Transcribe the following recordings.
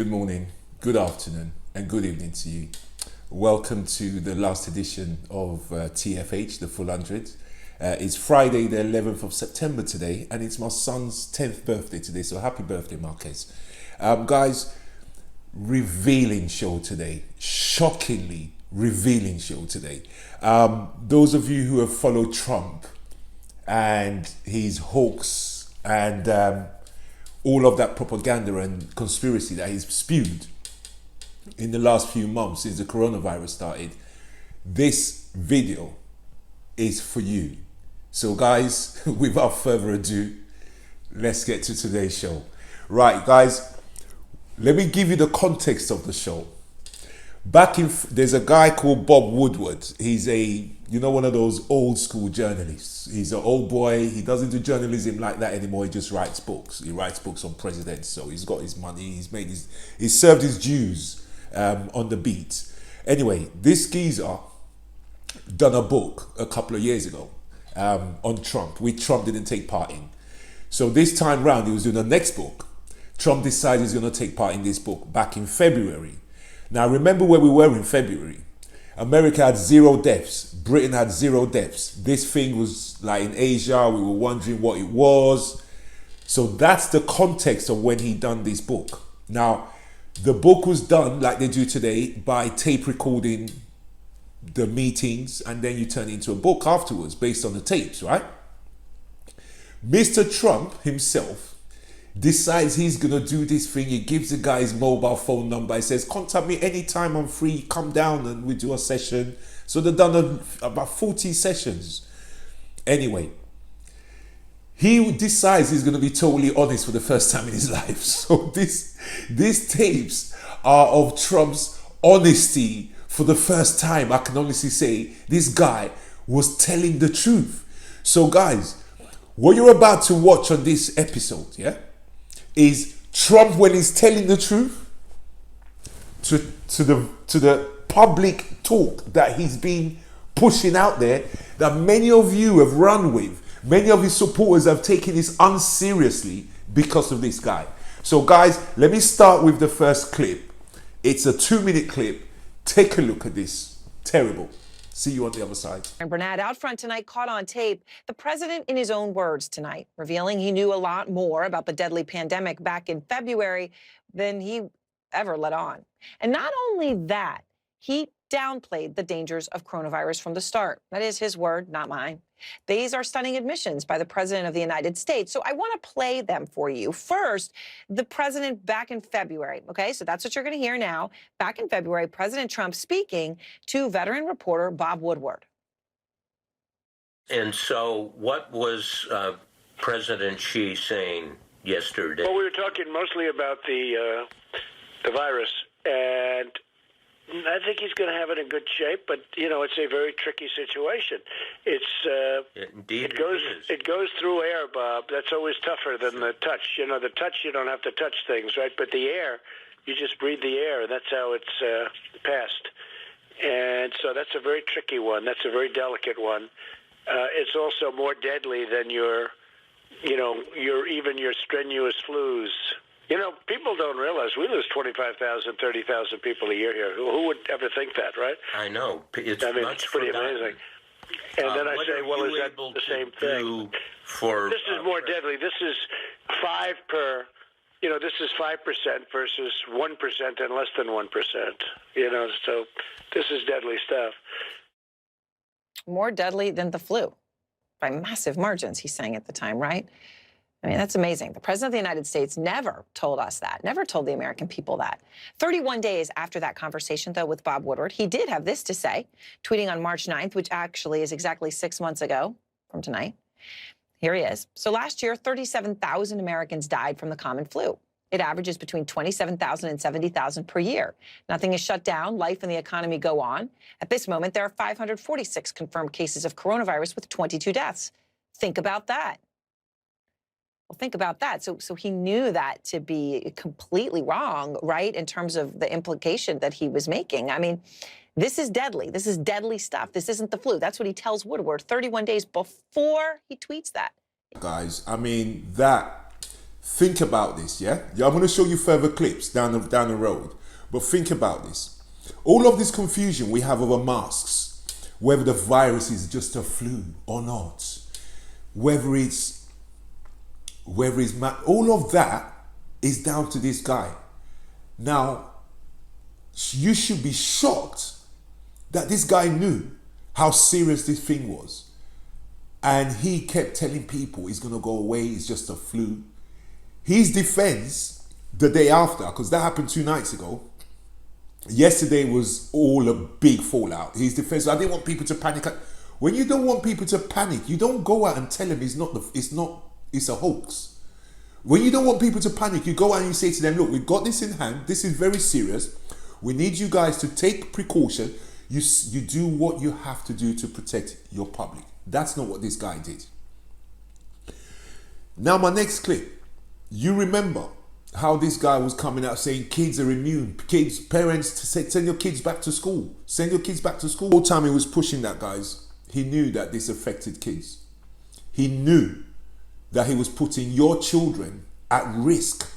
Good morning, good afternoon, and good evening to you. Welcome to the last edition of TFH, the Full 100. It's Friday, the 11th of September today, and it's my son's 10th birthday today, so happy birthday, Marquez. Guys, revealing show today, shockingly revealing show today. Those of you who have followed Trump and his hoax and all of that propaganda and conspiracy that he's spewed in the last few months since the coronavirus started, this video is for you. So guys, without further ado, let's get to today's show. Right, guys, let me give you the context of the show. There's a guy called Bob Woodward. He's one of those old school journalists. He's an old boy. He doesn't do journalism like that anymore. He just writes books. He writes books on presidents. So he's got his money. He's served his dues on the beat. Anyway, this geezer done a book a couple of years ago on Trump, which Trump didn't take part in. So this time round, he was doing the next book. Trump decided he's going to take part in this book back in February. Now, remember where we were in February. America had 0 deaths. Britain had 0 deaths. This thing was like in Asia. We were wondering what it was. So that's the context of when he done this book. Now, the book was done like they do today by tape recording the meetings, and then you turn it into a book afterwards based on the tapes, right? Mr. Trump himself decides he's gonna do this thing. He gives the guy his mobile phone number. He says, contact me anytime I'm free, come down and we do a session. So they've done about 40 sessions. Anyway, he decides he's gonna be totally honest for the first time in his life. So these tapes are of Trump's honesty for the first time. I can honestly say this guy was telling the truth. So guys, what you're about to watch on this episode, yeah, is Trump when he's telling the truth to the public talk that he's been pushing out there, that many of you have run with. Many of his supporters have taken this unseriously because of this guy. So guys, let me start with the first clip. It's a 2-minute clip. Take a look at this. Terrible. See you on the other side. And Bernard out front tonight, caught on tape, the president in his own words tonight, revealing he knew a lot more about the deadly pandemic back in February than he ever let on. And not only that, he downplayed the dangers of coronavirus from the start. That is his word, not mine. These are stunning admissions by the president of the United States. So I want to play them for you. First, the president back in February. Okay, so that's what you're going to hear now. Back in February, President Trump speaking to veteran reporter Bob Woodward. And so what was President Xi saying yesterday? Well, we were talking mostly about the virus, and I think he's going to have it in good shape, but it's a very tricky situation. Indeed, it goes through air, Bob. That's always tougher than the touch. The touch, you don't have to touch things, right? But the air, you just breathe the air, and that's how it's passed. And so that's a very tricky one. That's a very delicate one. It's also more deadly than your strenuous flus. People don't realize we lose 25,000, 30,000 people a year here. Who would ever think that, right? I know. It's pretty amazing. And then I say, well, is that the same thing? This is more deadly. This is 5 per. This is 5% versus 1% and less than 1%. So this is deadly stuff. More deadly than the flu by massive margins, he's saying at the time, right? I mean, that's amazing. The president of the United States never told us that, never told the American people that. 31 days after that conversation, though, with Bob Woodward, he did have this to say, tweeting on March 9th, which actually is exactly 6 months ago from tonight. Here he is. So last year, 37,000 Americans died from the common flu. It averages between 27,000 and 70,000 per year. Nothing is shut down. Life and the economy go on. At this moment, there are 546 confirmed cases of coronavirus with 22 deaths. Think about that. Well, think about that. So he knew that to be completely wrong, right, in terms of the implication that he was making. I mean, this is deadly. This is deadly stuff. This isn't the flu. That's what he tells Woodward 31 days before he tweets that. Guys, I mean, that Think about this, yeah? I'm going to show you further clips down the road. But think about this. All of this confusion we have over masks, whether the virus is just a flu or not, whether it's all of that is down to this guy. Now, you should be shocked that this guy knew how serious this thing was. And he kept telling people it's going to go away, it's just a flu. His defense the day after, because that happened 2 nights ago, yesterday was all a big fallout. His defense, I didn't want people to panic. When you don't want people to panic, you don't go out and tell them it's a hoax. When you don't want people to panic, you go out and you say to them, look, we've got this in hand. This is very serious. We need you guys to take precaution. You do what you have to do to protect your public. That's not what this guy did. Now, my next clip. You remember how this guy was coming out saying kids are immune. Kids, parents, send your kids back to school. Send your kids back to school. All the time he was pushing that, guys, he knew that this affected kids. He knew that he was putting your children at risk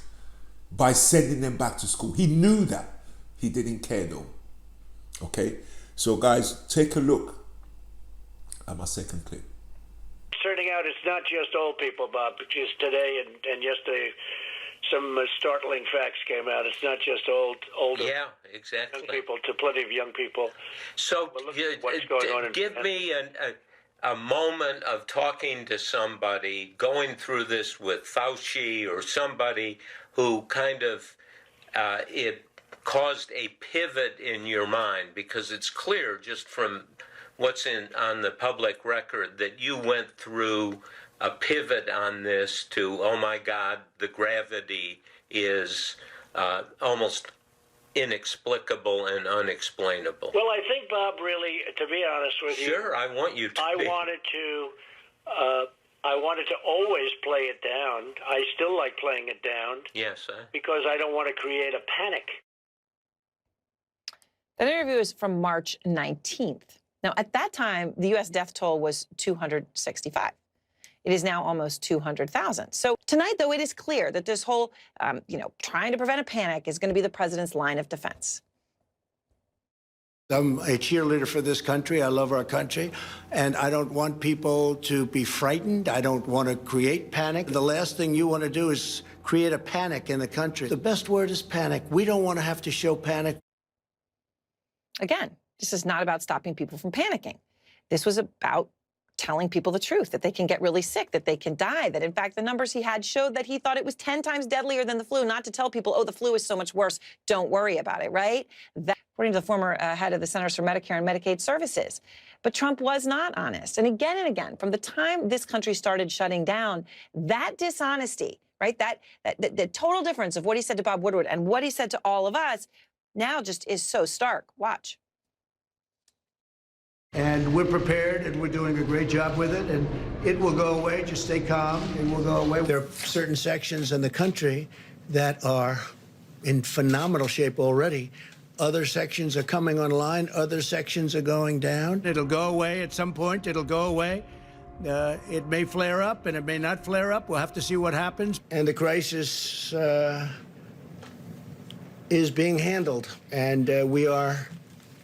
by sending them back to school. He knew that. He didn't care though. Okay? So guys, take a look at my second clip. Turning out it's not just old people, Bob, because today and yesterday some startling facts came out. It's not just older Yeah, exactly. young people, to plenty of young people. So Well, look at what's going on in- give me a moment of talking to somebody, going through this with Fauci or somebody who kind of it caused a pivot in your mind, because it's clear just from what's on the public record that you went through a pivot on this to, oh my God, the gravity is almost inexplicable and unexplainable. Well, I think, Bob, really, to be honest with you, Sure, I want you to I be. wanted to always play it down. I still like playing it down Yes, because I don't want to create a panic. That interview is from March 19th. Now, at that time, the U.S. death toll was 265. It is now almost 200,000. So tonight, though, it is clear that this whole, trying to prevent a panic is going to be the president's line of defense. I'm a cheerleader for this country. I love our country. And I don't want people to be frightened. I don't want to create panic. The last thing you want to do is create a panic in the country. The best word is panic. We don't want to have to show panic. Again, this is not about stopping people from panicking. This was about telling people the truth, that they can get really sick, that they can die, that in fact the numbers he had showed that he thought it was 10 times deadlier than the flu, not to tell people, oh, the flu is so much worse, don't worry about it, right? That, according to the former head of the Centers for Medicare and Medicaid Services. But Trump was not honest. And again, from the time this country started shutting down, that dishonesty, right, the total difference of what he said to Bob Woodward and what he said to all of us now just is so stark. Watch. And we're prepared, and we're doing a great job with it, and it will go away. Just stay calm, it will go away. There are certain sections in the country that are in phenomenal shape already. Other sections are coming online. Other sections are going down. It'll go away at some point. It'll go away. It may flare up, and it may not flare up. We'll have to see what happens. And the crisis is being handled, and we are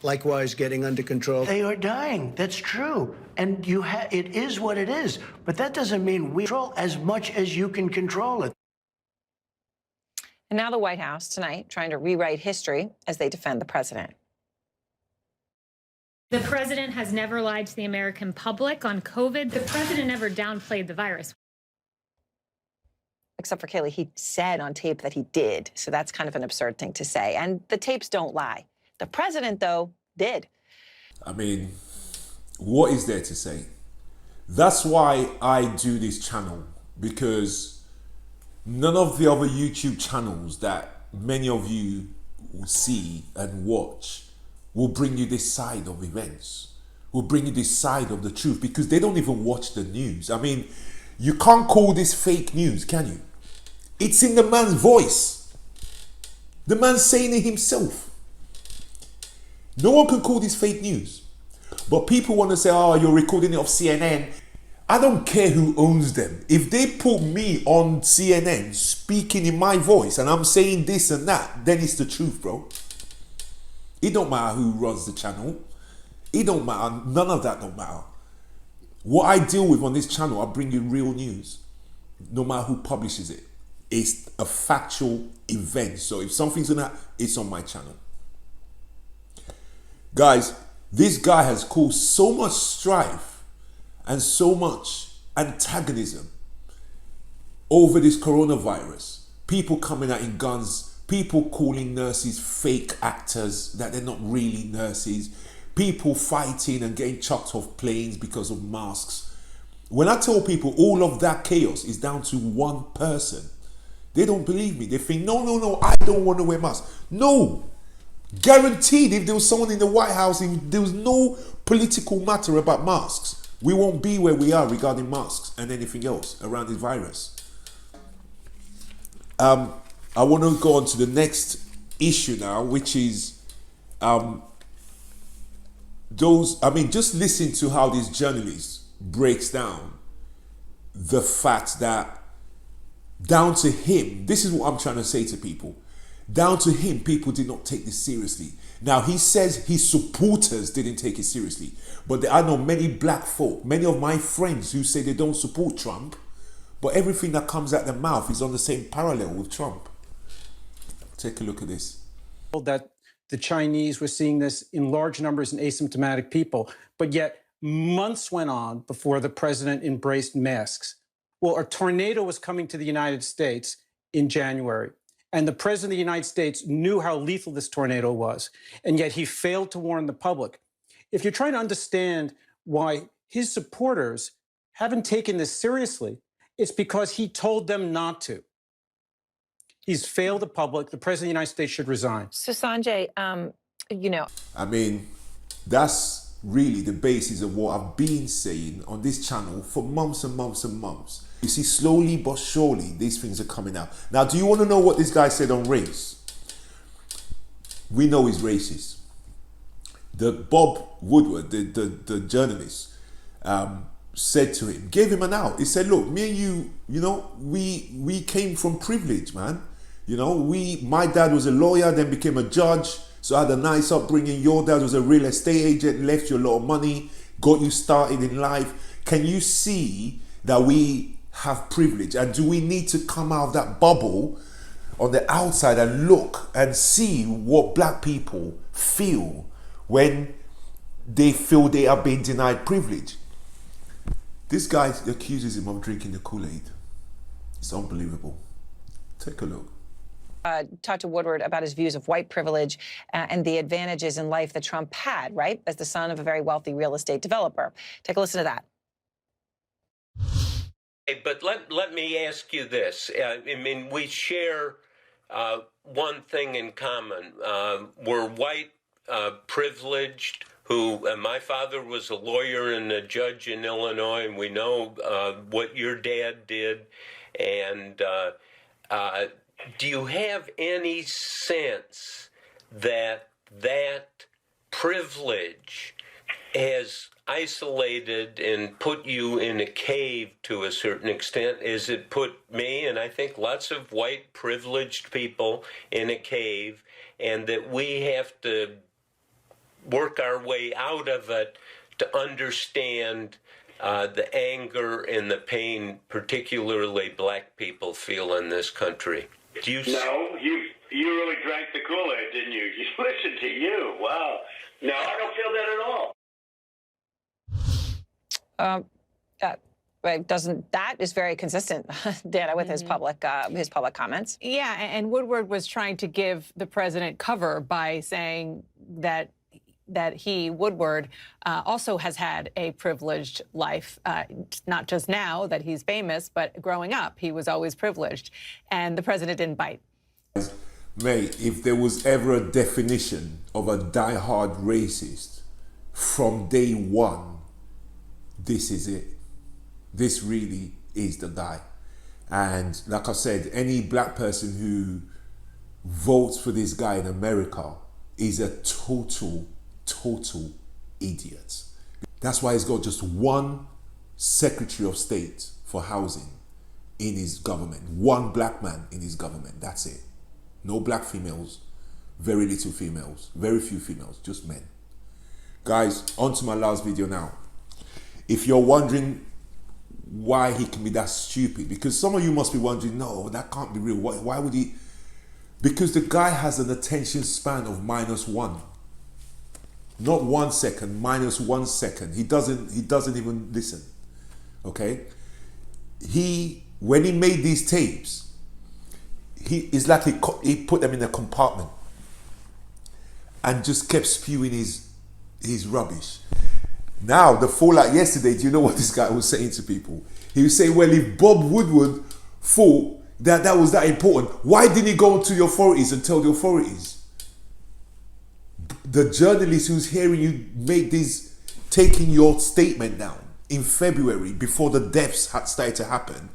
likewise getting under control. They are dying. That's true. And it is what it is. But that doesn't mean we control as much as you can control it. And now the White House tonight trying to rewrite history as they defend the president. The president has never lied to the American public on COVID. The president never downplayed the virus. Except for Kayleigh, he said on tape that he did. So that's kind of an absurd thing to say. And the tapes don't lie. The president, though, did. I mean, what is there to say? That's why I do this channel, because none of the other YouTube channels that many of you will see and watch will bring you this side of events, will bring you this side of the truth, because they don't even watch the news. I mean, you can't call this fake news, can you? It's in the man's voice. The man's saying it himself. No one can call this fake news. But people want to say, oh, you're recording it off CNN. I don't care who owns them. If they put me on CNN speaking in my voice and I'm saying this and that, then it's the truth, bro. It don't matter who runs the channel. It don't matter. None of that don't matter. What I deal with on this channel, I bring you real news. No matter who publishes it. It's a factual event. So if something's gonna, it's on my channel. Guys, this guy has caused so much strife and so much antagonism over this coronavirus. People coming out in guns, people calling nurses fake actors, that they're not really nurses, people fighting and getting chucked off planes because of masks. When I tell people all of that chaos is down to one person, they don't believe me. They think, no, I don't want to wear masks. No, guaranteed if there was someone in the White House, if there was no political matter about masks, we won't be where we are regarding masks and anything else around this virus. I want to go on to the next issue now, which is just listen to how this journalist breaks down the fact that down to him, this is what I'm trying to say to people, down to him, people did not take this seriously. Now, he says his supporters didn't take it seriously, but I know many black folk, many of my friends who say they don't support Trump, but everything that comes out their mouth is on the same parallel with Trump. Take a look at this. That the Chinese were seeing this in large numbers in asymptomatic people, but yet months went on before the president embraced masks. Well, a tornado was coming to the United States in January, and the president of the United States knew how lethal this tornado was, and yet he failed to warn the public. If you're trying to understand why his supporters haven't taken this seriously, it's because he told them not to. He's failed the public. The president of the United States should resign. So Sanjay, I mean, that's really the basis of what I've been saying on this channel for months and months and months. You see, slowly but surely, these things are coming out. Now, do you want to know what this guy said on race? We know he's racist. The Bob Woodward, the journalist, said to him, gave him an out. He said, look, me and you, we came from privilege, man. My dad was a lawyer, then became a judge. So I had a nice upbringing. Your dad was a real estate agent, left you a lot of money, got you started in life. Can you see that we have privilege? And do we need to come out of that bubble on the outside and look and see what black people feel when they feel they are being denied privilege? This guy accuses him of drinking the Kool-Aid. It's unbelievable. Take a look. Talked to Woodward about his views of white privilege and the advantages in life that Trump had, right, as the son of a very wealthy real estate developer. Take a listen to that. But let me ask you this. I mean, we share one thing in common. We're white, privileged, my father was a lawyer and a judge in Illinois, and we know what your dad did. And do you have any sense that privilege has isolated and put you in a cave to a certain extent? As it put me, and I think lots of white privileged people, in a cave, and that we have to work our way out of it to understand the anger and the pain particularly black people feel in this country? Do you? No, you really drank the Kool-Aid, didn't you? Listen to you. Wow. No, I don't feel that at all. That is very consistent, Dana, with his public comments. Yeah, and Woodward was trying to give the president cover by saying that he, Woodward, also has had a privileged life, not just now that he's famous, but growing up, he was always privileged. And the president didn't bite. Mate, if there was ever a definition of a diehard racist from day one, this is it. This really is the guy. And like I said, any black person who votes for this guy in America is a total idiot. That's why he's got just one Secretary of State for Housing in his government. One black man in his government. That's it. No black females, very little females, very few females, just men. Guys, on to my last video now. If you're wondering why he can be that stupid, because some of you must be wondering, no, that can't be real. Why would he? Because the guy has an attention span of -1. Not 1 second, -1 second. He doesn't even listen. Okay? When he made these tapes, it's like he put them in a compartment and just kept spewing his rubbish. Now, the fallout yesterday, do you know what this guy was saying to people? He was saying, well, if Bob Woodward thought that was that important, why didn't he go to the authorities and tell the authorities? The journalist who's hearing you make this, taking your statement down in February before the deaths had started to happen,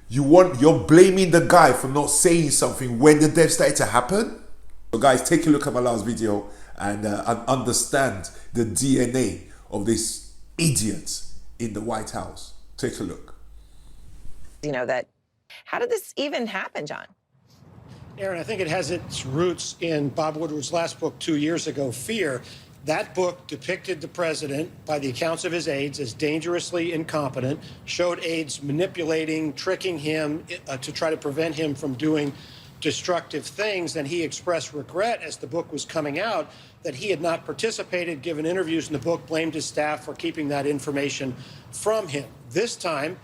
you're blaming the guy for not saying something when the deaths started to happen? So guys, take a look at my last video and understand the DNA of this idiot in the White House. Take a look. You know that. How did this even happen, John? Aaron, I think it has its roots in Bob Woodward's last book 2 years ago, Fear. That book depicted the president, by the accounts of his aides, as dangerously incompetent, showed aides manipulating, tricking him to try to prevent him from doing destructive things. And he expressed regret as the book was coming out that he had not participated, given interviews in the book, blamed his staff for keeping that information from him. This time,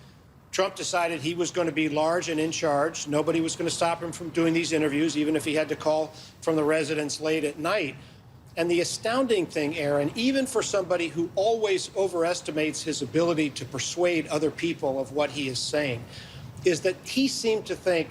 Trump decided he was going to be large and in charge. Nobody was going to stop him from doing these interviews, even if he had to call from the residence late at night. And the astounding thing, Aaron, even for somebody who always overestimates his ability to persuade other people of what he is saying, is that he seemed to think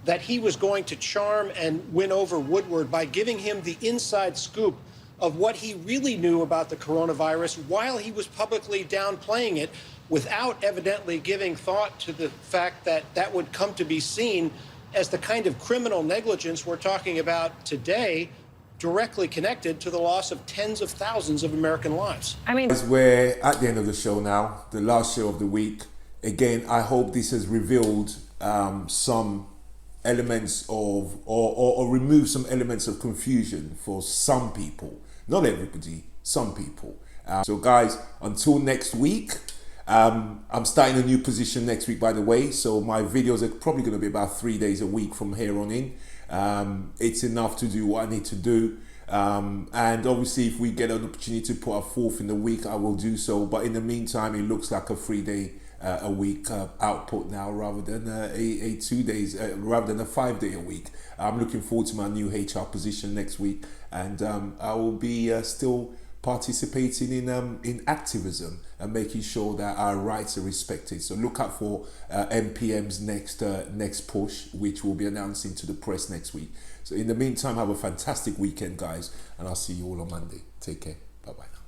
that he was going to charm and win over Woodward by giving him the inside scoop of what he really knew about the coronavirus while he was publicly downplaying it, without evidently giving thought to the fact that that would come to be seen as the kind of criminal negligence we're talking about today, directly connected to the loss of tens of thousands of American lives. I mean, We're at the end of the show now, the last show of the week. Again, I hope this has revealed some elements of, or removed some elements of confusion for some people. Not everybody, some people. So guys, until next week, I'm starting a new position next week, by the way. So my videos are probably going to be about 3 days a week from here on in. It's enough to do what I need to do. And obviously, if we get an opportunity to put a fourth in the week, I will do so. But in the meantime, it looks like a 3 day a week output now, rather than a 2 days, rather than a 5 day a week. I'm looking forward to my new HR position next week, and I will be still participating in activism and making sure that our rights are respected. So look out for MPM's next push, which we'll be announcing to the press next week. So in the meantime, have a fantastic weekend, guys, and I'll see you all on Monday. Take care. Bye bye now.